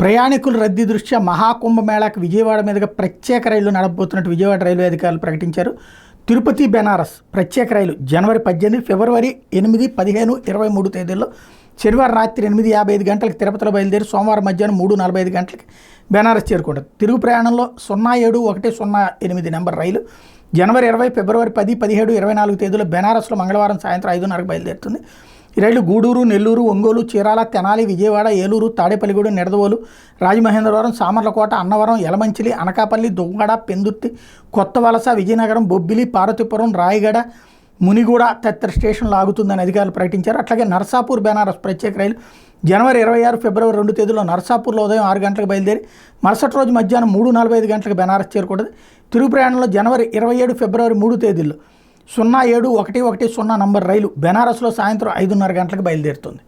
ప్రయాణికుల రద్దీ దృష్ట్యా మహాకుంభమేళాకు విజయవాడ మీదుగా ప్రత్యేక రైళ్లు నడపబోతున్నట్టు విజయవాడ రైల్వే అధికారులు ప్రకటించారు. తిరుపతి బెనారస్ ప్రత్యేక రైలు జనవరి 18, ఫిబ్రవరి 8, 15, 23 తేదీల్లో శనివారం రాత్రి 8:55 గంటలకు తిరుపతిలో బయలుదేరి సోమవారం మధ్యాహ్నం 3:45 గంటలకు బెనారస్ చేరుకుంటుంది. తిరుగు ప్రయాణంలో 07-108 నెంబర్ రైలు జనవరి 20, ఫిబ్రవరి 10, 17, 24 తేదీలో బెనారస్లో మంగళవారం సాయంత్రం 5:30కు బయలుదేరుతుంది. ఈ రైలు గూడూరు, నెల్లూరు, ఒంగోలు, చీరాల, తెనాలి, విజయవాడ, ఏలూరు, తాడేపల్లిగూడెం, నిడదవోలు, రాజమహేంద్రవరం, సామర్లకోట, అన్నవరం, యలమంచిలి, అనకాపల్లి, దువ్వాడ, పెందుర్తి, కొత్తవలస, విజయనగరం, బొబ్బిలి, పార్వతీపురం, రాయగడ, మునిగూడ తదితర స్టేషన్లు ఆగుతుందని అధికారులు ప్రకటించారు. అట్లాగే నర్సాపూర్ బెనారస్ ప్రత్యేక రైలు జనవరి 26, ఫిబ్రవరి 2 తేదీలో నర్సాపూర్లో ఉదయం 6 గంటలకు బయలుదేరి మరుసటి రోజు మధ్యాహ్నం 3:45 గంటలకు బెనారస్ చేరుకుంటుంది. తిరుగు ప్రయాణంలో జనవరి 27, ఫిబ్రవరి 3 తేదీల్లో 07-110 నంబర్ రైలు బెనారస్లో సాయంత్రం 5:30 గంటలకు బయలుదేరుతుంది.